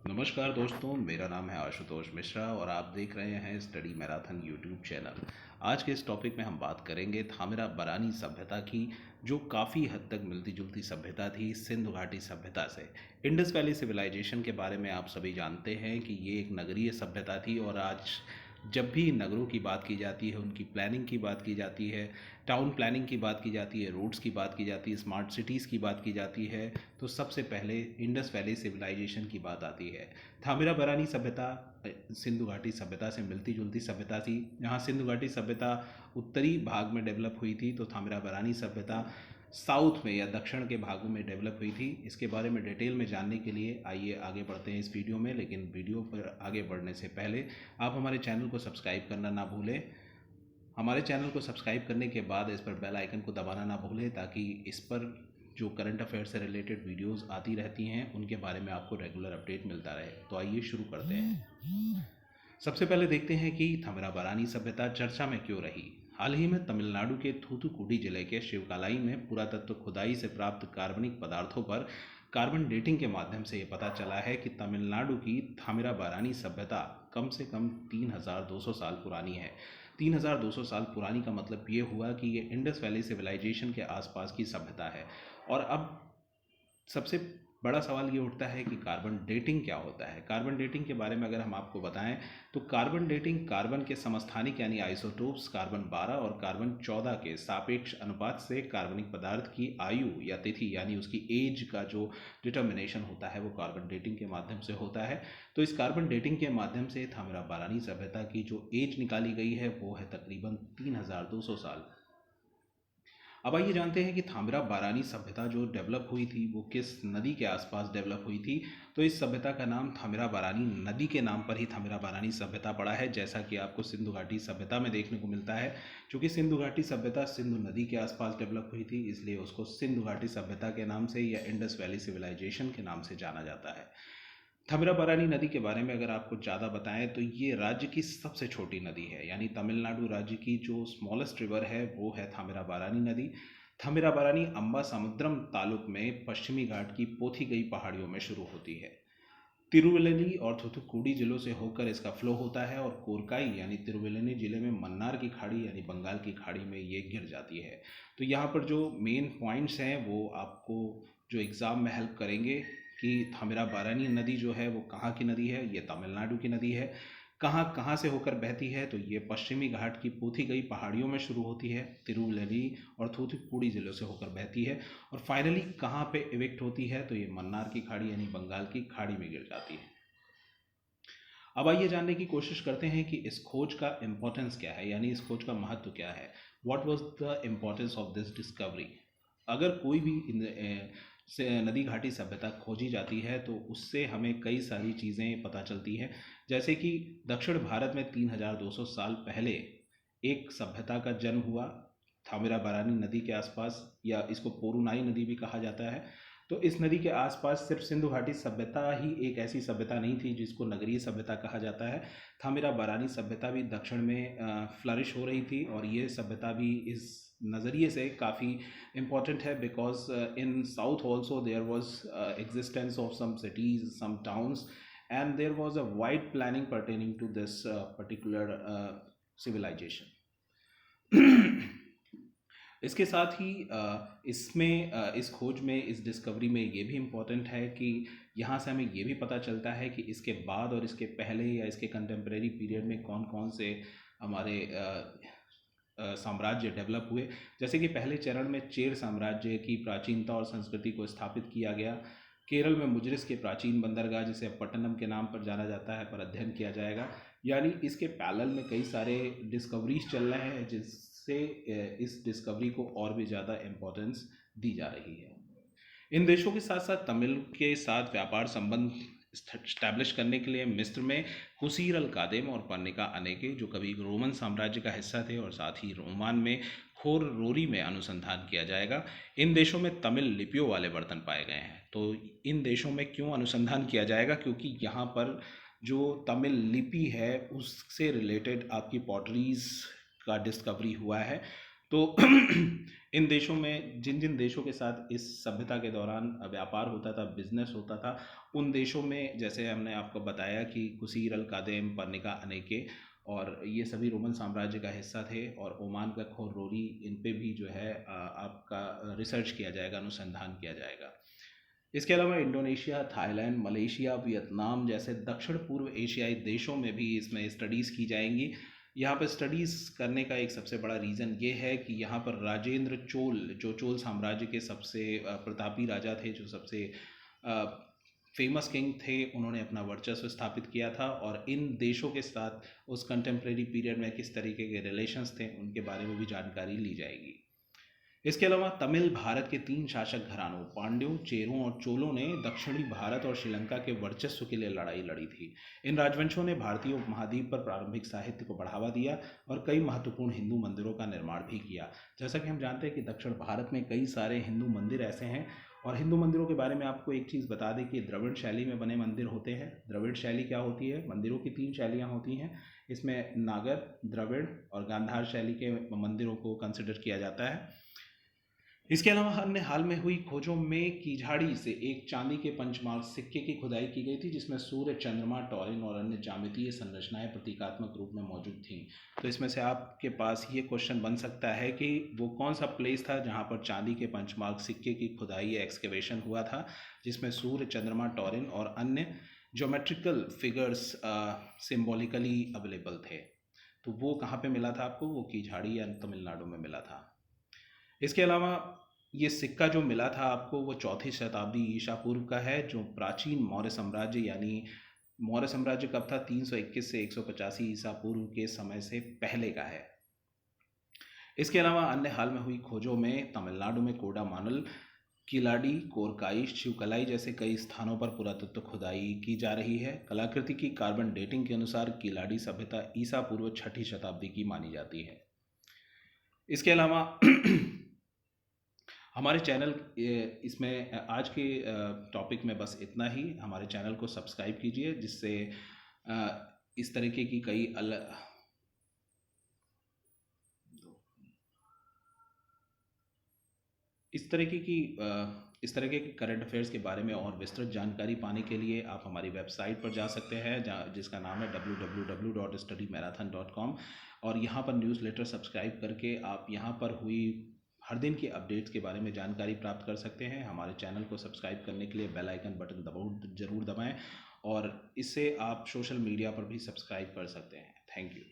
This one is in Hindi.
नमस्कार दोस्तों, मेरा नाम है आशुतोष मिश्रा और आप देख रहे हैं स्टडी मैराथन यूट्यूब चैनल। आज के इस टॉपिक में हम बात करेंगे थामिराबरानी सभ्यता की, जो काफ़ी हद तक मिलती जुलती सभ्यता थी सिंधु घाटी सभ्यता से। इंडस वैली सिविलाइजेशन के बारे में आप सभी जानते हैं कि ये एक नगरीय सभ्यता थी और आज जब भी नगरों की बात की जाती है, उनकी प्लानिंग की बात की जाती है, टाउन प्लानिंग की बात की जाती है, रोड्स की बात की जाती है, स्मार्ट सिटीज़ की बात की जाती है, तो सबसे पहले इंडस वैली सिविलाइजेशन की बात आती है। थामिराबरानी सभ्यता सिंधु घाटी सभ्यता से मिलती जुलती सभ्यता थी। जहाँ सिंधु घाटी सभ्यता उत्तरी भाग में डेवलप हुई थी, तो थामिराबरानी सभ्यता साउथ में या दक्षिण के भागों में डेवलप हुई थी। इसके बारे में डिटेल में जानने के लिए आइए आगे बढ़ते हैं इस वीडियो में। लेकिन वीडियो पर आगे बढ़ने से पहले आप हमारे चैनल को सब्सक्राइब करना ना भूलें। हमारे चैनल को सब्सक्राइब करने के बाद इस पर बेल आइकन को दबाना ना भूलें, ताकि इस पर जो करंट अफेयर से रिलेटेड वीडियोस आती रहती हैं उनके बारे में आपको रेगुलर अपडेट मिलता रहे। तो आइए शुरू करते हैं। सबसे पहले देखते हैं कि थामिराबरानी सभ्यता चर्चा में क्यों रही। हाल ही में तमिलनाडु के थूथुकुडी जिले के शिवकालाई में पुरातत्व खुदाई से प्राप्त कार्बनिक पदार्थों पर कार्बन डेटिंग के माध्यम से ये पता चला है कि तमिलनाडु की थामिराबरानी सभ्यता कम से कम 3200 साल पुरानी है। 3200 साल पुरानी का मतलब ये हुआ कि ये इंडस वैली सिविलाइजेशन के आसपास की सभ्यता है। और अब सबसे बड़ा सवाल ये उठता है कि कार्बन डेटिंग क्या होता है। कार्बन डेटिंग के बारे में अगर हम आपको बताएं तो कार्बन डेटिंग कार्बन के समस्थानिक यानी आइसोटोप्स कार्बन 12 और कार्बन 14 के सापेक्ष अनुपात से कार्बनिक पदार्थ की आयु या तिथि यानी उसकी एज का जो डिटर्मिनेशन होता है वो कार्बन डेटिंग के माध्यम से होता है। तो इस कार्बन डेटिंग के माध्यम से थामिराबरानी सभ्यता की जो एज निकाली गई है वो है तकरीबन 3200 साल। अब आइए जानते हैं कि थामिराबरानी सभ्यता जो डेवलप हुई थी वो किस नदी के आसपास डेवलप हुई थी। तो इस सभ्यता का नाम थामिराबरानी नदी के नाम पर ही थामिराबरानी सभ्यता पड़ा है, जैसा कि आपको सिंधु घाटी सभ्यता में देखने को मिलता है। क्योंकि सिंधु घाटी सभ्यता सिंधु नदी के आसपास डेवलप हुई थी, इसलिए उसको सिंधु घाटी सभ्यता के नाम से या इंडस वैली सिविलाइजेशन के नाम से जाना जाता है। थामिराबरानी नदी के बारे में अगर आपको ज़्यादा बताएं तो ये राज्य की सबसे छोटी नदी है, यानी तमिलनाडु राज्य की जो स्मॉलेस्ट रिवर है वो है थामिराबरानी नदी। थामिराबरानी अम्बा समुद्रम तालुक में पश्चिमी घाट की पोथीगई पहाड़ियों में शुरू होती है। तिरुवल्लुवर और थूथुकुडी जिलों से होकर इसका फ्लो होता है और कोरकाई यानी तिरुवल्लुवर जिले में मन्नार की खाड़ी यानी बंगाल की खाड़ी में ये गिर जाती है। तो यहाँ पर जो मेन पॉइंट्स हैं वो आपको जो एग्ज़ाम में हेल्प करेंगे कि थामिराबरानी नदी जो है वो कहाँ की नदी है। ये तमिलनाडु की नदी है। कहाँ कहाँ से होकर बहती है, तो ये पश्चिमी घाट की पोथीगई पहाड़ियों में शुरू होती है, तिरुवल्लुवर और थूथुकुडी जिलों से होकर बहती है और फाइनली कहाँ पे इवेक्ट होती है, तो ये मन्नार की खाड़ी यानी बंगाल की खाड़ी में गिर जाती है। अब आइए जानने की कोशिश करते हैं कि इस खोज का इम्पोर्टेंस क्या है, यानी इस खोज का महत्व क्या है। What was the importance of this discovery. अगर कोई भी से नदी घाटी सभ्यता खोजी जाती है तो उससे हमें कई सारी चीज़ें पता चलती हैं। जैसे कि दक्षिण भारत में 3200 साल पहले एक सभ्यता का जन्म हुआ थामिराबरानी नदी के आसपास, या इसको पोरुनाई नदी भी कहा जाता है। तो इस नदी के आसपास सिर्फ सिंधु घाटी सभ्यता ही एक ऐसी सभ्यता नहीं थी जिसको नगरीय सभ्यता कहा जाता है। थामिराबरानी सभ्यता भी दक्षिण में फ्लरिश हो रही थी और ये सभ्यता भी इस नज़रिए से काफ़ी इम्पॉर्टेंट है, because in south also there was existence of some cities, some towns, and there was a wide planning pertaining to this particular civilization. इसके साथ ही इस खोज में, इस डिस्कवरी में ये भी इम्पोर्टेंट है कि यहाँ से हमें ये भी पता चलता है कि इसके बाद और इसके पहले या इसके कंटेम्प्रेरी पीरियड में कौन कौन से हमारे साम्राज्य डेवलप हुए। जैसे कि पहले चरण में चेर साम्राज्य की प्राचीनता और संस्कृति को स्थापित किया गया। केरल में मुजरिस के प्राचीन बंदरगाह, जिसे अब पट्टनम के नाम पर जाना जाता है, पर अध्ययन किया जाएगा। यानी इसके पैरेलल में कई सारे डिस्कवरीज चल रहे हैं जिससे इस डिस्कवरी को और भी ज़्यादा इम्पोर्टेंस दी जा रही है। इन देशों के साथ साथ तमिल के साथ व्यापार संबंध स्टैब्लिश करने के लिए मिस्र में हुसीर अल कादेम और पर्निका अनेके, जो कभी रोमन साम्राज्य का हिस्सा थे, और साथ ही रोमान में खोर रोरी में अनुसंधान किया जाएगा। इन देशों में तमिल लिपियों वाले बर्तन पाए गए हैं। तो इन देशों में क्यों अनुसंधान किया जाएगा, क्योंकि यहाँ पर जो तमिल लिपि है उससे रिलेटेड आपकी पॉटरीज का डिस्कवरी हुआ है। तो इन देशों में जिन जिन देशों के साथ इस सभ्यता के दौरान व्यापार होता था, बिजनेस होता था, उन देशों में जैसे हमने आपको बताया कि कुसीर अल कादेम, पर्निका अनेके, और ये सभी रोमन साम्राज्य का हिस्सा थे। और ओमान का खोरोरी, इन पे भी जो है आपका रिसर्च किया जाएगा, अनुसंधान किया जाएगा। इसके अलावा इंडोनेशिया, थाईलैंड, मलेशिया, वियतनाम जैसे दक्षिण पूर्व एशियाई देशों में भी इसमें स्टडीज़ की जाएंगी। यहाँ पर स्टडीज़ करने का एक सबसे बड़ा रीज़न ये है कि यहाँ पर राजेंद्र चोल, जो चोल साम्राज्य के सबसे प्रतापी राजा थे, जो सबसे फेमस किंग थे, उन्होंने अपना वर्चस्व स्थापित किया था। और इन देशों के साथ उस कंटेम्प्रेरी पीरियड में किस तरीके के रिलेशंस थे, उनके बारे में भी जानकारी ली जाएगी। इसके अलावा तमिल भारत के 3 शासक घरानों पांड्यों, चेरों और चोलों ने दक्षिणी भारत और श्रीलंका के वर्चस्व के लिए लड़ाई लड़ी थी। इन राजवंशों ने भारतीय उपमहाद्वीप पर प्रारंभिक साहित्य को बढ़ावा दिया और कई महत्वपूर्ण हिंदू मंदिरों का निर्माण भी किया। जैसा कि हम जानते हैं कि दक्षिण भारत में कई सारे हिंदू मंदिर ऐसे हैं। और हिंदू मंदिरों के बारे में आपको एक चीज़ बता दें कि द्रविड़ शैली में बने मंदिर होते हैं। द्रविड़ शैली क्या होती है? मंदिरों की 3 शैलियाँ होती हैं। इसमें नागर, द्रविड़ और गांधार शैली के मंदिरों को कंसिडर किया जाता है। इसके अलावा हमने हाल में हुई खोजों में कीझाड़ी से एक चांदी के पंचमार्क सिक्के की खुदाई की गई थी, जिसमें सूर्य, चंद्रमा, टॉरिन और अन्य ज्यामितीय संरचनाएं प्रतीकात्मक रूप में मौजूद थीं। तो इसमें से आपके पास ये क्वेश्चन बन सकता है कि वो कौन सा प्लेस था जहां पर चांदी के पंचमार्क सिक्के की खुदाई या एक्सकेवेशन हुआ था, जिसमें सूर्य, चंद्रमा, टॉरिन और अन्य ज्योमेट्रिकल फिगर्स सिम्बॉलिकली अवेलेबल थे। तो वो कहाँ पे मिला था आपको? वो कीझाड़ी या तमिलनाडु में मिला था। इसके अलावा ये सिक्का जो मिला था आपको, वो 4वीं शताब्दी ईसा पूर्व का है, जो प्राचीन मौर्य साम्राज्य, यानी मौर्य साम्राज्य कब था? 321 से 185 ईसा पूर्व के समय से पहले का है। इसके अलावा अन्य हाल में हुई खोजों में तमिलनाडु में कोडामानल, किलाडी, कोरकाई, शिवकलाई जैसे कई स्थानों पर पुरातत्व खुदाई की जा रही है। कलाकृति की कार्बन डेटिंग के अनुसार किलाडी सभ्यता ईसा पूर्व 6वीं शताब्दी की मानी जाती है। इसके अलावा हमारे चैनल इसमें आज के टॉपिक में बस इतना ही। हमारे चैनल को सब्सक्राइब कीजिए, जिससे इस तरीके की कई इस तरह के करंट अफेयर्स के बारे में और विस्तृत जानकारी पाने के लिए आप हमारी वेबसाइट पर जा सकते हैं, जिसका नाम है www.studymarathon.com। और यहाँ पर न्यूज़लेटर सब्सक्राइब करके आप यहाँ पर हुई हर दिन की अपडेट्स के बारे में जानकारी प्राप्त कर सकते हैं। हमारे चैनल को सब्सक्राइब करने के लिए बेल आइकन बटन ज़रूर दबाएं, और इससे आप सोशल मीडिया पर भी सब्सक्राइब कर सकते हैं। Thank you.